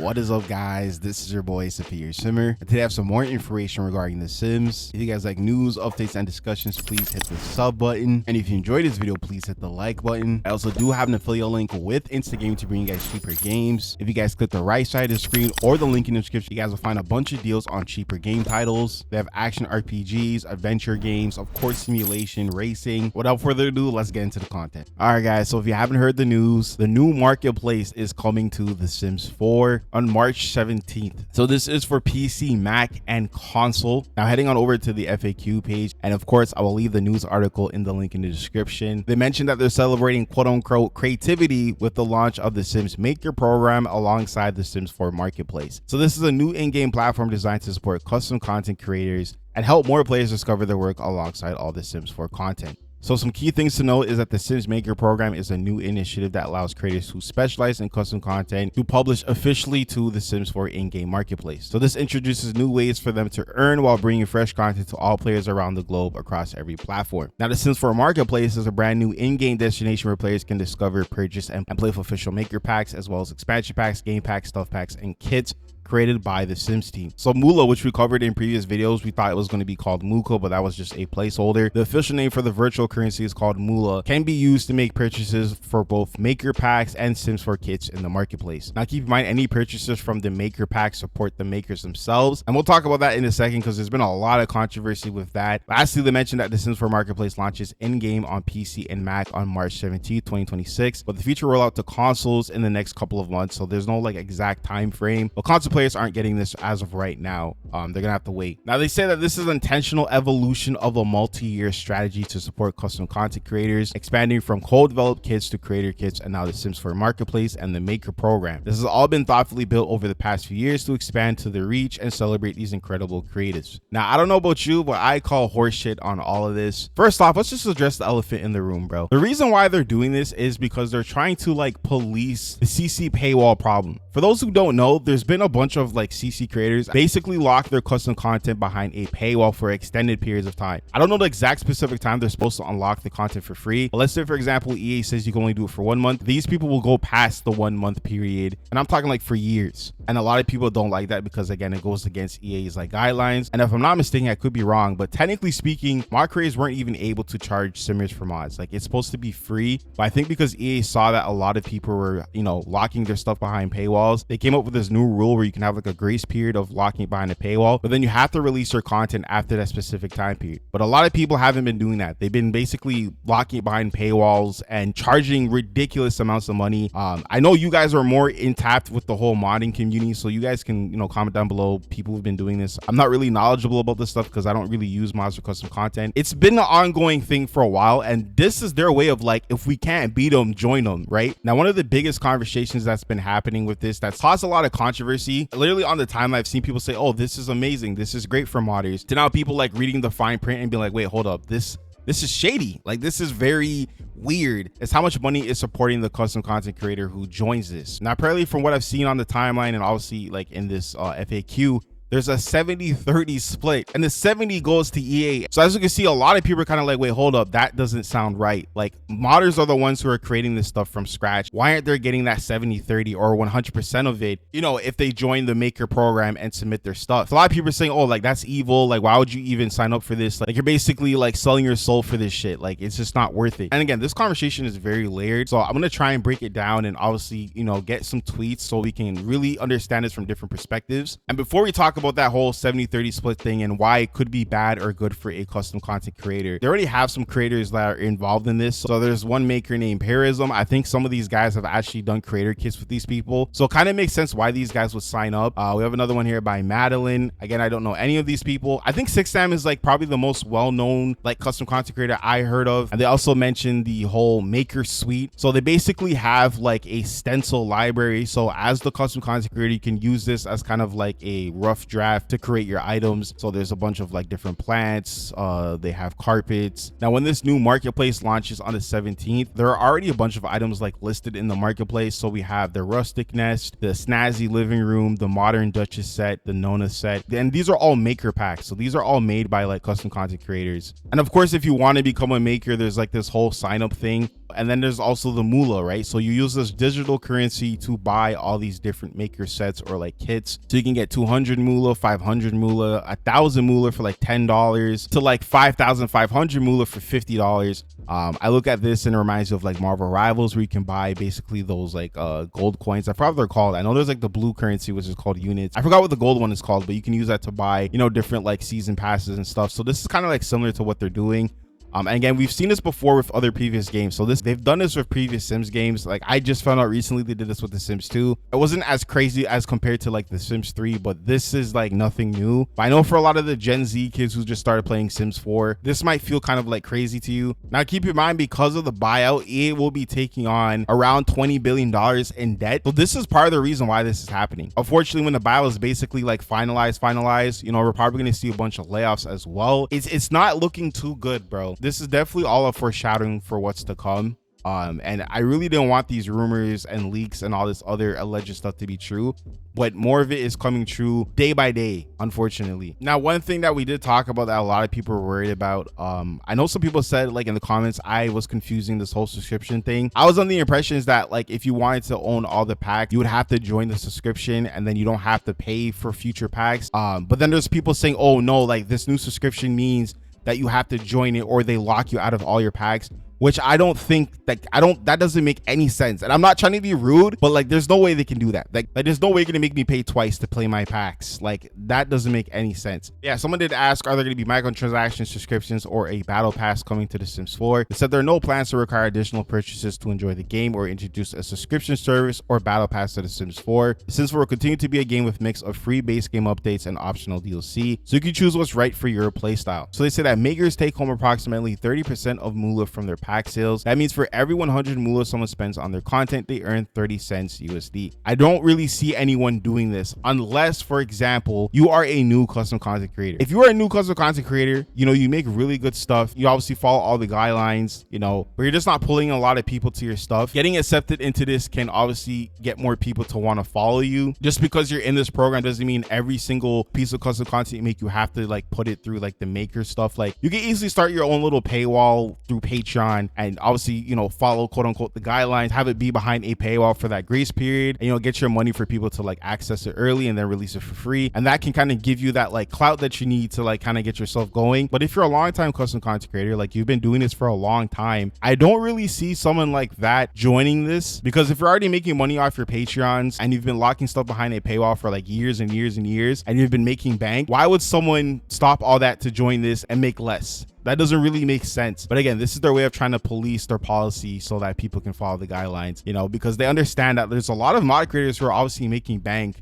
What is up, guys? This is your boy Superior Simmer. Today I have some more information regarding The Sims. If you guys like news, updates, and discussions, please hit the sub button. And if you enjoyed this video, please hit the like button. I also do have an affiliate link with Instagame to bring you guys cheaper games. If you guys click the right side of the screen or the link in the description, you guys will find a bunch of deals on cheaper game titles. They have action RPGs, adventure games, of course, simulation, racing. Without further ado, let's get into the content. All right, guys. So if you haven't heard the news, the new marketplace is coming to The Sims 4 on March 17th. So this is for PC, Mac, and console. Now heading on over to the FAQ page, and of course I will leave the news article in the link in the description. They mentioned that they're celebrating quote-unquote creativity with the launch of the Sims Maker program alongside the Sims 4 marketplace. So this is a new in-game platform designed to support custom content creators and help more players discover their work alongside all the Sims 4 content. So some key things to note is that the Sims Maker program is a new initiative that allows creators who specialize in custom content to publish officially to the Sims 4 in-game marketplace. So this introduces new ways for them to earn while bringing fresh content to all players around the globe across every platform. Now the Sims 4 marketplace is a brand new in-game destination where players can discover, purchase, and play with official maker packs, as well as expansion packs, game packs, stuff packs, and kits created by the Sims team. So Moolah, which we covered in previous videos, we thought it was going to be called Muko, but that was just a placeholder. The official name for the virtual currency is called Moolah, can be used to make purchases for both maker packs and Sims 4 kits in the marketplace. Now keep in mind, any purchases from the maker pack support the makers themselves, and we'll talk about that in a second because there's been a lot of controversy with that. Lastly, they mentioned that the Sims 4 marketplace launches in-game on PC and Mac on March 17, 2026, but the feature will roll out to consoles in the next couple of months, so there's no like exact time frame. But console players aren't getting this as of right now. They're gonna have to wait. Now they say that this is an intentional evolution of a multi-year strategy to support custom content creators, expanding from co-developed kits to creator kits, and now the Sims 4 marketplace and the Maker program. This has all been thoughtfully built over the past few years to expand to the reach and celebrate these incredible creatives. Now I don't know about you, but I call horseshit on all of this. First off, let's just address the elephant in the room, bro. The reason why they're doing this is because they're trying to like police the CC paywall problem. For those who don't know, there's been a bunch of like CC creators basically lock their custom content behind a paywall for extended periods of time. I don't know the exact specific time they're supposed to unlock the content for free, but let's say for example EA says you can only do it for 1 month. These people will go past the 1 month period, and I'm talking like for years, and a lot of people don't like that because again it goes against EA's like guidelines. And if I'm not mistaken, I could be wrong, but technically speaking, mod creators weren't even able to charge Simmers for mods. Like it's supposed to be free, but I think because EA saw that a lot of people were, you know, locking their stuff behind paywalls, they came up with this new rule where you can have like a grace period of locking it behind a paywall, but then you have to release your content after that specific time period. But a lot of people haven't been doing that. They've been basically locking it behind paywalls and charging ridiculous amounts of money. I know you guys are more in tapped with the whole modding community, so you guys can, you know, comment down below people who've been doing this. I'm not really knowledgeable about this stuff because I don't really use mods for custom content. It's been an ongoing thing for a while, and this is their way of like, if we can't beat them, join them, right? Now one of the biggest conversations that's been happening with this that's caused a lot of controversy, literally on the timeline I've seen people say, oh, this is amazing, this is great for modders, to now people like reading the fine print and being like, wait, hold up, this is shady, like this is very weird. It's how much money is supporting the custom content creator who joins this. Now apparently from what I've seen on the timeline and obviously like in this FAQ, there's a 70-30 split, and the 70 goes to EA. So as you can see, a lot of people are kind of like, wait, hold up, that doesn't sound right. Like modders are the ones who are creating this stuff from scratch. Why aren't they getting that 70-30 or 100% of it, you know, if they join the Maker program and submit their stuff? So a lot of people are saying, oh, like that's evil. Like why would you even sign up for this? Like you're basically like selling your soul for this shit. Like it's just not worth it. And again, this conversation is very layered. So I'm going to try and break it down and obviously, you know, get some tweets so we can really understand this from different perspectives. And before we talk about that whole 70-30 split thing and why it could be bad or good for a custom content creator, they already have some creators that are involved in this. So there's one maker named Parism. I think some of these guys have actually done creator kits with these people, so it kind of makes sense why these guys would sign up. We have another one here by Madeline. Again, I don't know any of these people. I think Sixam is like probably the most well-known like custom content creator I heard of. And they also mentioned the whole maker suite. So they basically have like a stencil library, so as the custom content creator you can use this as kind of like a rough draft to create your items. So there's a bunch of like different plants, they have carpets. Now when this new marketplace launches on the 17th, there are already a bunch of items like listed in the marketplace. So we have the rustic nest, the snazzy living room, the modern duchess set, the Nona set, and these are all maker packs. So these are all made by like custom content creators. And of course, if you want to become a maker, there's like this whole sign up thing. And then there's also the moolah, right? So you use this digital currency to buy all these different maker sets or like kits. So you can get 200 moolah, 500 moolah, 1,000 moolah for like $10 to like 5,500 moolah for $50. I look at this and it reminds me of like Marvel Rivals, where you can buy basically those like gold coins. I forgot what they're called. I know there's like the blue currency, which is called units. I forgot what the gold one is called, but you can use that to buy, you know, different like season passes and stuff. So this is kind of like similar to what they're doing. And again, we've seen this before with other previous games. So they've done this with previous Sims games. Like I just found out recently they did this with the Sims 2. It wasn't as crazy as compared to like the Sims 3, but this is like nothing new. But I know for a lot of the Gen Z kids who just started playing Sims 4, this might feel kind of like crazy to you. Now keep in mind, because of the buyout, EA will be taking on around $20 billion in debt. So this is part of the reason why this is happening. Unfortunately, when the buyout is basically like finalized, you know, we're probably going to see a bunch of layoffs as well. It's not looking too good, bro. This is definitely all a foreshadowing for what's to come. And I really didn't want these rumors and leaks and all this other alleged stuff to be true, but more of it is coming true day by day, unfortunately. Now, one thing that we did talk about that a lot of people were worried about, I know some people said like in the comments, I was confusing this whole subscription thing. I was under the impression is that like if you wanted to own all the packs, you would have to join the subscription and then you don't have to pay for future packs. But then there's people saying, oh no, like this new subscription means that you have to join it or they lock you out of all your packs, which I don't think that doesn't make any sense. And I'm not trying to be rude, but like there's no way they can do that. Like there's no way you're gonna make me pay twice to play my packs. Like that doesn't make any sense. Yeah, someone did ask, are there gonna be microtransaction subscriptions or a battle pass coming to The Sims 4? They said there are no plans to require additional purchases to enjoy the game or introduce a subscription service or battle pass to The Sims 4. The Sims 4 will continue to be a game with mix of free base game updates and optional DLC, so you can choose what's right for your playstyle. So they say that makers take home approximately 30% of moolah from their pack sales. That means for every 100 moolah someone spends on their content, they earn 30 cents USD. I don't really see anyone doing this unless, for example, you are a new custom content creator. If you are a new custom content creator, you know, you make really good stuff. You obviously follow all the guidelines, you know, but you're just not pulling a lot of people to your stuff. Getting accepted into this can obviously get more people to want to follow you. Just because you're in this program doesn't mean every single piece of custom content you make, you have to like put it through like the maker stuff. Like you can easily start your own little paywall through Patreon and obviously, you know, follow quote unquote the guidelines, have it be behind a paywall for that grace period, and you know, get your money for people to like access it early and then release it for free. And that can kind of give you that like clout that you need to like kind of get yourself going. But if you're a long time custom content creator, like you've been doing this for a long time, I don't really see someone like that joining this, because if you're already making money off your Patreons and you've been locking stuff behind a paywall for like years and years and years and you've been making bank, why would someone stop all that to join this and make less? That doesn't really make sense. But again, this is their way of trying to police their policy so that people can follow the guidelines, you know, because they understand that there's a lot of mod creators who are obviously making bank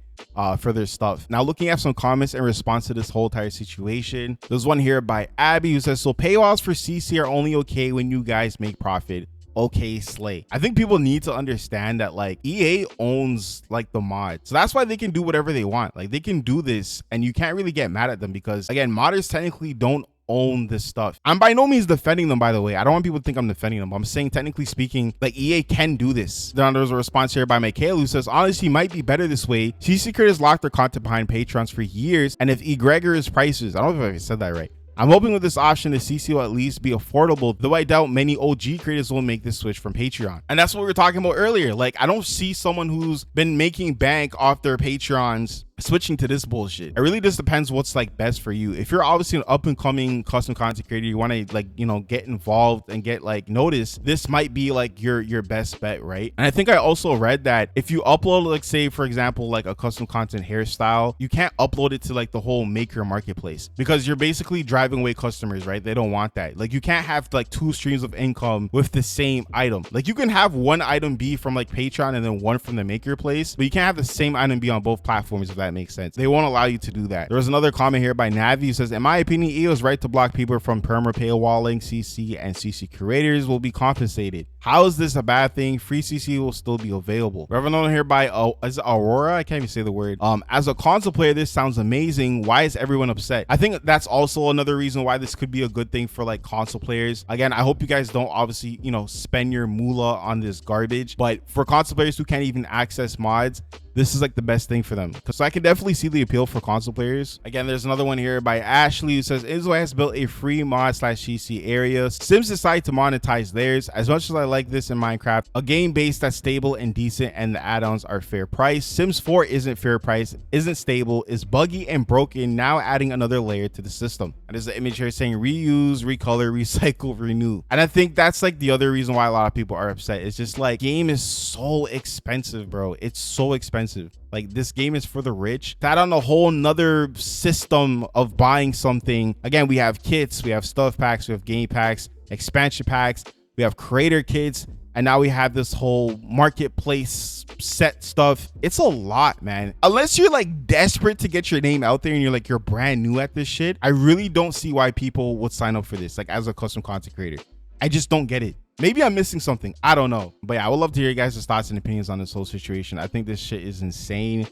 for their stuff. Now, looking at some comments in response to this whole entire situation, there's one here by Abby who says, so paywalls for CC are only okay when you guys make profit. Okay, slay. I think people need to understand that like EA owns like the mod, so that's why they can do whatever they want. Like they can do this and you can't really get mad at them, because again, modders technically don't own this stuff. I'm by no means defending them, by the way. I don't want people to think I'm defending them. I'm saying, technically speaking, like EA can do this. Then there's a response here by Michaela who says, honestly, might be better this way. CC creators locked their content behind Patrons for years, and if egregious prices, I don't know if I said that right. I'm hoping with this option, the CC will at least be affordable, though I doubt many OG creators will make this switch from Patreon. And that's what we were talking about earlier. Like, I don't see someone who's been making bank off their Patrons switching to this bullshit. It really just depends what's like best for you. If you're obviously an up and coming custom content creator, you want to like, you know, get involved and get like noticed, this might be like your best bet, right? And I think I also read that if you upload, like say for example, like a custom content hairstyle, you can't upload it to like the whole maker marketplace, because you're basically driving away customers, right? They don't want that. Like you can't have like two streams of income with the same item. Like you can have one item be from like Patreon and then one from the maker place, but you can't have the same item be on both platforms, if that makes sense. They won't allow you to do that. There was another comment here by Navi who says, in my opinion, EA was right to block people from perma paywalling CC, and CC creators will be compensated. How is this a bad thing? Free CC will still be available. We have another here by is it Aurora? I can't even say the word. As a console player, this sounds amazing. Why is everyone upset? I think that's also another reason why this could be a good thing for like console players. Again, I hope you guys don't obviously, you know, spend your moolah on this garbage, but for console players who can't even access mods, this is like the best thing for them. So I can definitely see the appeal for console players. Again, there's another one here by Ashley who says Enzo has built a free mod slash GC area. Sims decide to monetize theirs. As much as I like this in Minecraft, a game base that's stable and decent and the add-ons are fair price. Sims 4 isn't fair price, isn't stable, is buggy and broken, now adding another layer to the system. And there's an image here saying reuse, recolor, recycle, renew. And I think that's like the other reason why a lot of people are upset. It's just like, game is so expensive, bro. It's so expensive. Like, this game is for the rich. To add on a whole nother system of buying something. Again, we have kits, we have stuff packs, we have game packs, expansion packs, we have creator kits, and now we have this whole marketplace set stuff. It's a lot, man. Unless you're like desperate to get your name out there and you're like, you're brand new at this shit, I really don't see why people would sign up for this, like, as a custom content creator. I just don't get it. Maybe I'm missing something. I don't know. But yeah, I would love to hear you guys' thoughts and opinions on this whole situation. I think this shit is insane.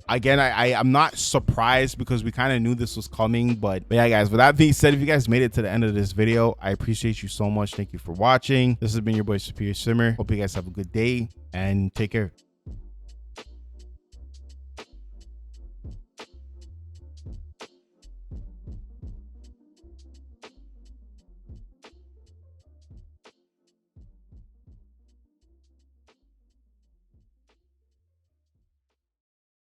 Again, I'm not surprised because we kind of knew this was coming. But yeah, guys, with that being said, if you guys made it to the end of this video, I appreciate you so much. Thank you for watching. This has been your boy Superior Simmer. Hope you guys have a good day and take care.